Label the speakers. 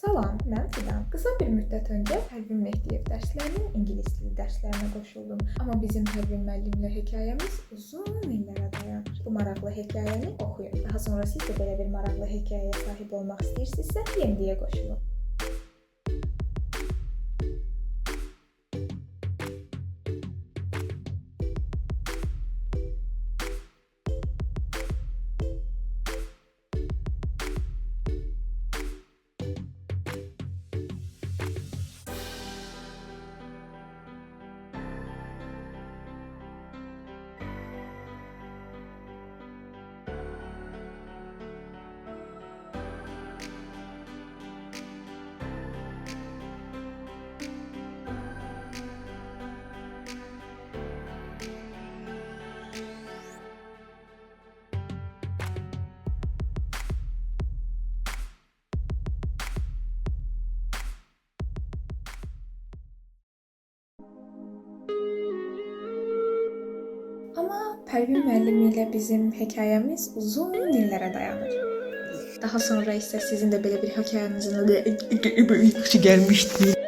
Speaker 1: Salam, mən Fidan. Qısa bir müddət öncə Pərvin Mehdiyev dərslərinin ingilis dili dərslərinə qoşuldum. Amma bizim Pərvin müəllimlə hekayəmiz uzun illərə dayanır. Bu maraqlı hekayəni oxuyun. Daha sonra siz də belə bir maraqlı hekayəyə sahib olmaq istəyirsinizsə, Yendiyə qoşulun. Amma Pərvin müəllim ilə bizim hekayəmiz uzun illərə dayanır. Daha sonra isə sizin də belə bir hekayənizin
Speaker 2: Yaxşı gəlmişdi.